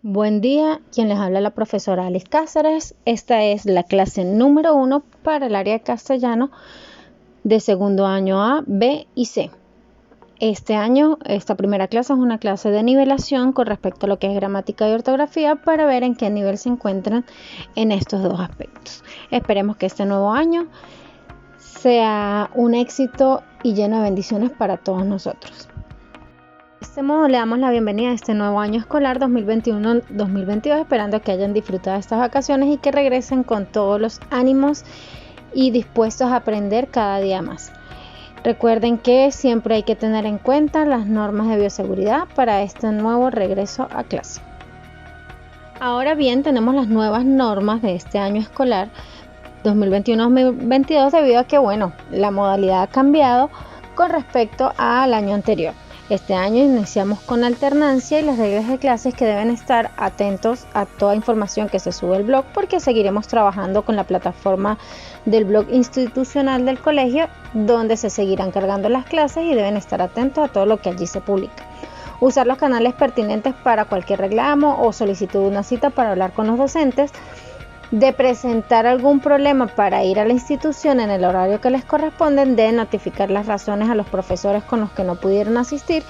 Buen día, quien les habla la profesora Alice Cáceres. Esta es la clase número 1 para el área de castellano de segundo año A, B y C. Este año, esta primera clase es una clase de nivelación con respecto a lo que es gramática y ortografía para ver en qué nivel se encuentran en estos dos aspectos. Esperemos que este nuevo año sea un éxito y lleno de bendiciones para todos nosotros. De este modo le damos la bienvenida a este nuevo año escolar 2021-2022, esperando que hayan disfrutado estas vacaciones y que regresen con todos los ánimos y dispuestos a aprender cada día más. Recuerden que siempre hay que tener en cuenta las normas de bioseguridad para este nuevo regreso a clase. Ahora bien, tenemos las nuevas normas de este año escolar 2021-2022 debido a que, la modalidad ha cambiado con respecto al año anterior. Este año iniciamos con alternancia y las reglas de clases que deben estar atentos a toda información que se sube al blog, porque seguiremos trabajando con la plataforma del blog institucional del colegio, donde se seguirán cargando las clases y deben estar atentos a todo lo que allí se publica. Usar los canales pertinentes para cualquier reclamo o solicitud de una cita para hablar con los docentes. De presentar algún problema para ir a la institución en el horario que les corresponde, de notificar las razones a los profesores con los que no pudieron asistir,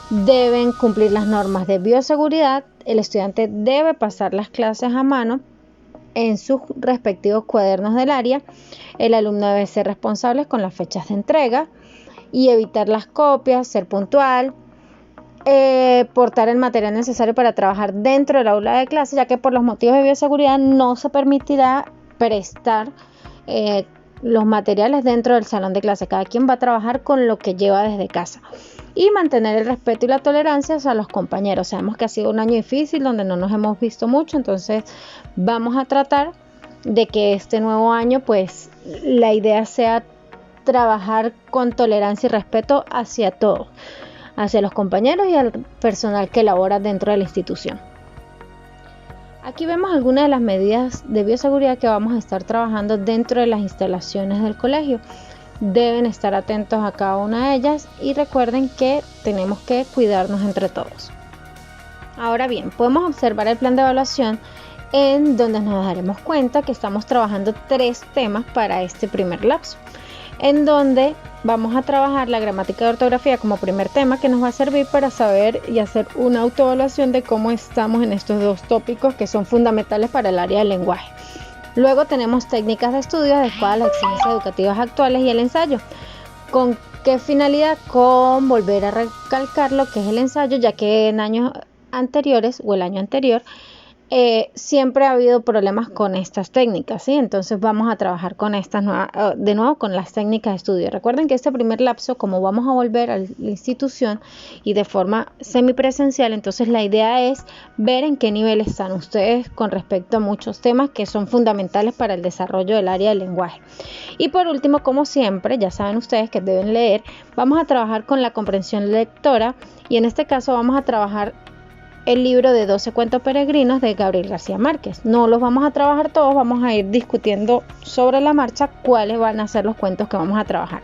deben cumplir las normas de bioseguridad, el estudiante debe pasar las clases a mano en sus respectivos cuadernos del área, el alumno debe ser responsable con las fechas de entrega y evitar las copias, ser puntual, portar el material necesario para trabajar dentro del aula de clase, ya que por los motivos de bioseguridad no se permitirá prestar los materiales dentro del salón de clase. Cada quien va a trabajar con lo que lleva desde casa y mantener el respeto y la tolerancia hacia los compañeros. Sabemos que ha sido un año difícil donde no nos hemos visto mucho, entonces vamos a tratar de que este nuevo año la idea sea trabajar con tolerancia y respeto hacia todos, hacia los compañeros y al personal que labora dentro de la institución. Aquí vemos algunas de las medidas de bioseguridad que vamos a estar trabajando dentro de las instalaciones del colegio. Deben estar atentos a cada una de ellas y recuerden que tenemos que cuidarnos entre todos. Ahora bien, podemos observar el plan de evaluación en donde nos daremos cuenta que estamos trabajando 3 temas para este primer lapso, en donde vamos a trabajar la gramática y ortografía como primer tema, que nos va a servir para saber y hacer una autoevaluación de cómo estamos en estos 2 tópicos que son fundamentales para el área del lenguaje. Luego tenemos técnicas de estudio adecuadas a las exigencias educativas actuales y el ensayo. ¿Con qué finalidad? Con volver a recalcar lo que es el ensayo, ya que en años anteriores o el año anterior siempre ha habido problemas con estas técnicas, ¿sí? Entonces vamos a trabajar con estas de nuevo con las técnicas de estudio. Recuerden que este primer lapso, como vamos a volver a la institución y de forma semipresencial, entonces la idea es ver en qué nivel están ustedes con respecto a muchos temas que son fundamentales para el desarrollo del área del lenguaje. Y por último, como siempre, ya saben ustedes que deben leer, vamos a trabajar con la comprensión lectora y en este caso vamos a trabajar el libro de 12 cuentos peregrinos de Gabriel García Márquez. No los vamos a trabajar todos, vamos a ir discutiendo sobre la marcha cuáles van a ser los cuentos que vamos a trabajar.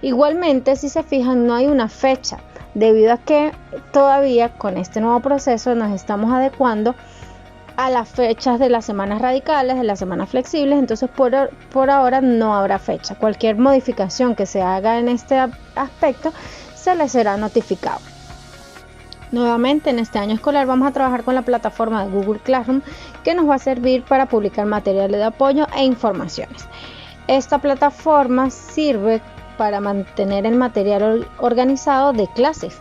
Igualmente, si se fijan, no hay una fecha, debido a que todavía con este nuevo proceso nos estamos adecuando a las fechas de las semanas radicales, de las semanas flexibles, entonces por ahora no habrá fecha. Cualquier modificación que se haga en este aspecto se les será notificado. Nuevamente, en este año escolar vamos a trabajar con la plataforma de Google Classroom, que nos va a servir para publicar materiales de apoyo e informaciones. Esta plataforma sirve para mantener el material organizado de clases.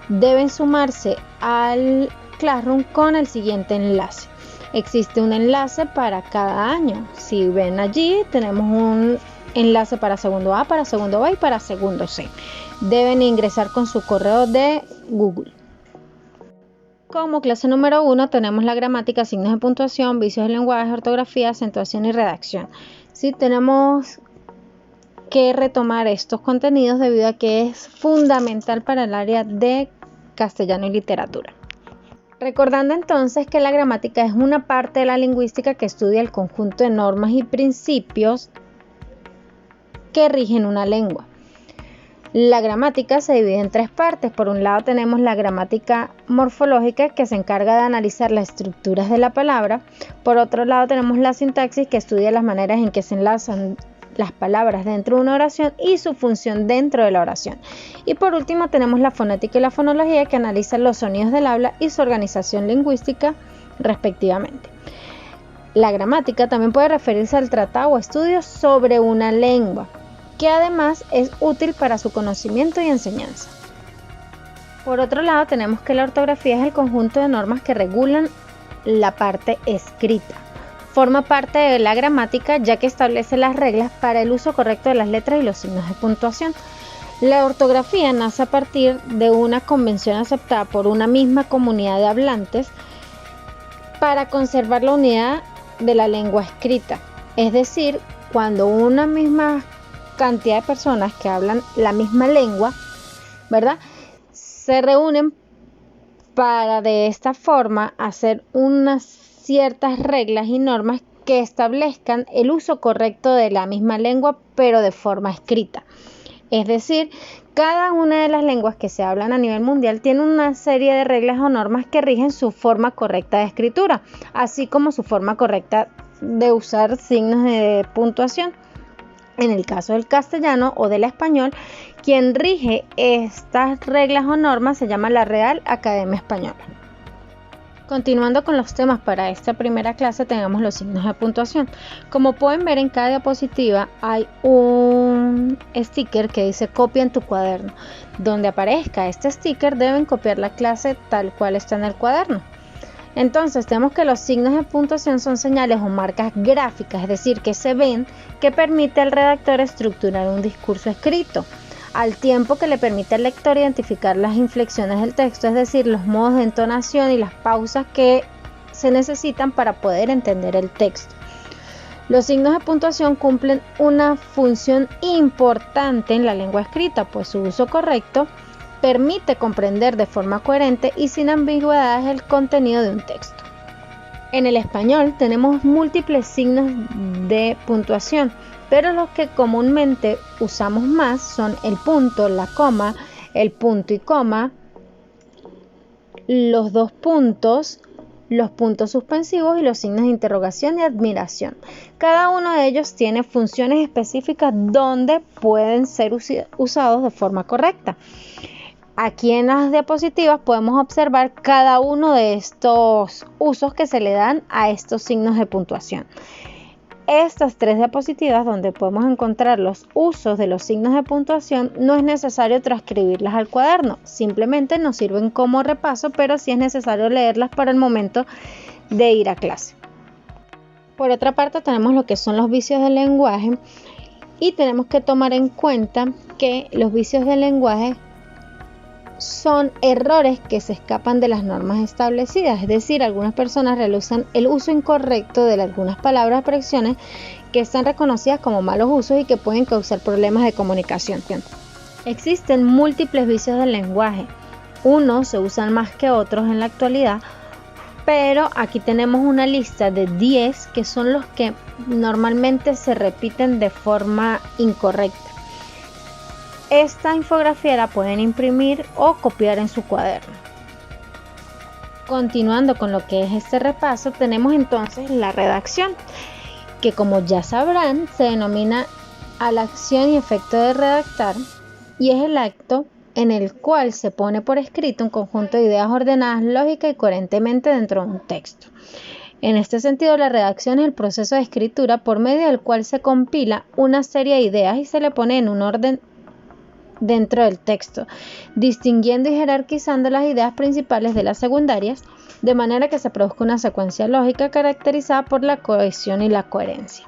Deben sumarse al Classroom con el siguiente enlace. Existe un enlace para cada año. Si ven allí, tenemos un enlace para segundo A, para segundo B y para segundo C. Deben ingresar con su correo de Google. Como clase número 1 tenemos la gramática, signos de puntuación, vicios del lenguaje, ortografía, acentuación y redacción. Sí, tenemos que retomar estos contenidos debido a que es fundamental para el área de castellano y literatura. Recordando entonces que la gramática es una parte de la lingüística que estudia el conjunto de normas y principios que rigen una lengua. La gramática se divide en tres partes. Por un lado tenemos la gramática morfológica, que se encarga de analizar las estructuras de la palabra. Por otro lado tenemos la sintaxis, que estudia las maneras en que se enlazan las palabras dentro de una oración y su función dentro de la oración. Y por último tenemos la fonética y la fonología, que analizan los sonidos del habla y su organización lingüística respectivamente. La gramática también puede referirse al tratado o estudio sobre una lengua, que además es útil para su conocimiento y enseñanza. Por otro lado, tenemos que la ortografía es el conjunto de normas que regulan la parte escrita. Forma parte de la gramática, ya que establece las reglas para el uso correcto de las letras y los signos de puntuación. La ortografía nace a partir de una convención aceptada por una misma comunidad de hablantes para conservar la unidad de la lengua escrita. Es decir, cuando una misma cantidad de personas que hablan la misma lengua, ¿verdad?, se reúnen para de esta forma hacer unas ciertas reglas y normas que establezcan el uso correcto de la misma lengua, pero de forma escrita. Es decir, cada una de las lenguas que se hablan a nivel mundial tiene una serie de reglas o normas que rigen su forma correcta de escritura, así como su forma correcta de usar signos de puntuación. En el caso del castellano o del español, quien rige estas reglas o normas se llama la Real Academia Española. Continuando con los temas para esta primera clase, tenemos los signos de puntuación. Como pueden ver en cada diapositiva hay un sticker que dice copia en tu cuaderno. Donde aparezca este sticker deben copiar la clase tal cual está en el cuaderno. Entonces tenemos que los signos de puntuación son señales o marcas gráficas, es decir, que se ven, que permite al redactor estructurar un discurso escrito, al tiempo que le permite al lector identificar las inflexiones del texto, es decir, los modos de entonación y las pausas que se necesitan para poder entender el texto. Los signos de puntuación cumplen una función importante en la lengua escrita, pues su uso correcto permite comprender de forma coherente y sin ambigüedades el contenido de un texto. En el español tenemos múltiples signos de puntuación, pero los que comúnmente usamos más son el punto, la coma, el punto y coma, los dos puntos, los puntos suspensivos y los signos de interrogación y admiración. Cada uno de ellos tiene funciones específicas donde pueden ser usados de forma correcta. Aquí en las diapositivas podemos observar cada uno de estos usos que se le dan a estos signos de puntuación. Estas tres diapositivas donde podemos encontrar los usos de los signos de puntuación no es necesario transcribirlas al cuaderno, simplemente nos sirven como repaso, pero sí es necesario leerlas para el momento de ir a clase. Por otra parte tenemos lo que son los vicios del lenguaje y tenemos que tomar en cuenta que los vicios del lenguaje son errores que se escapan de las normas establecidas, es decir, algunas personas realizan el uso incorrecto de algunas palabras o expresiones que están reconocidas como malos usos y que pueden causar problemas de comunicación. Existen múltiples vicios del lenguaje, unos se usan más que otros en la actualidad, pero aquí tenemos una lista de 10 que son los que normalmente se repiten de forma incorrecta. Esta infografía la pueden imprimir o copiar en su cuaderno. Continuando con lo que es este repaso, tenemos entonces la redacción, que como ya sabrán, se denomina a la acción y efecto de redactar y es el acto en el cual se pone por escrito un conjunto de ideas ordenadas lógica y coherentemente dentro de un texto. En este sentido, la redacción es el proceso de escritura por medio del cual se compila una serie de ideas y se le pone en un orden dentro del texto, distinguiendo y jerarquizando las ideas principales de las secundarias, de manera que se produzca una secuencia lógica caracterizada por la cohesión y la coherencia.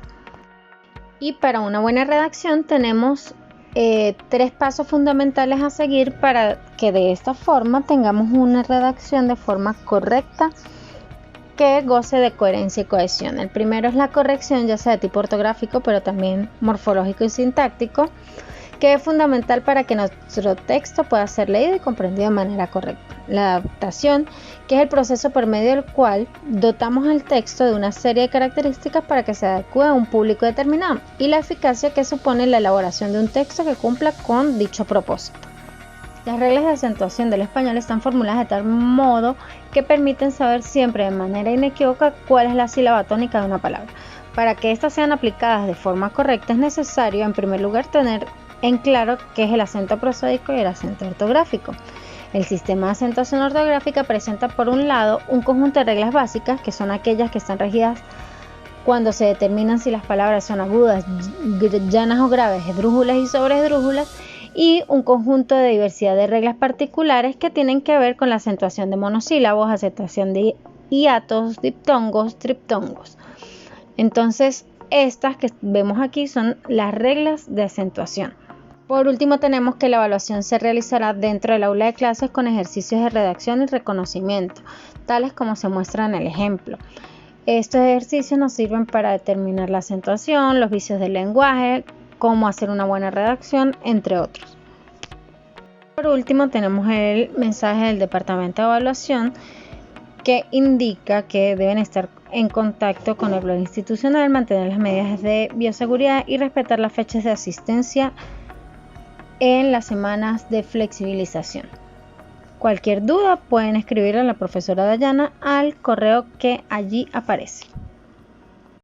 Y para una buena redacción tenemos 3 pasos fundamentales a seguir para que de esta forma tengamos una redacción de forma correcta que goce de coherencia y cohesión. El primero es la corrección, ya sea de tipo ortográfico, pero también morfológico y sintáctico, que es fundamental para que nuestro texto pueda ser leído y comprendido de manera correcta. La adaptación, que es el proceso por medio del cual dotamos al texto de una serie de características para que se adecue a un público determinado, y la eficacia, que supone la elaboración de un texto que cumpla con dicho propósito. Las reglas de acentuación del español están formuladas de tal modo que permiten saber siempre de manera inequívoca cuál es la sílaba tónica de una palabra. Para que éstas sean aplicadas de forma correcta es necesario, en primer lugar, tener en claro qué es el acento prosódico y el acento ortográfico. El sistema de acentuación ortográfica presenta, por un lado, un conjunto de reglas básicas, que son aquellas que están regidas cuando se determinan si las palabras son agudas, llanas o graves, esdrújulas y sobreesdrújulas, y un conjunto de diversidad de reglas particulares que tienen que ver con la acentuación de monosílabos, acentuación de hiatos, diptongos, triptongos. Entonces, estas que vemos aquí son las reglas de acentuación. Por último, tenemos que la evaluación se realizará dentro del aula de clases con ejercicios de redacción y reconocimiento, tales como se muestra en el ejemplo. Estos ejercicios nos sirven para determinar la acentuación, los vicios del lenguaje, cómo hacer una buena redacción, entre otros. Por último, tenemos el mensaje del Departamento de Evaluación, que indica que deben estar en contacto con el plan institucional, mantener las medidas de bioseguridad y respetar las fechas de asistencia en las semanas de flexibilización. Cualquier duda pueden escribir a la profesora Dayana al correo que allí aparece.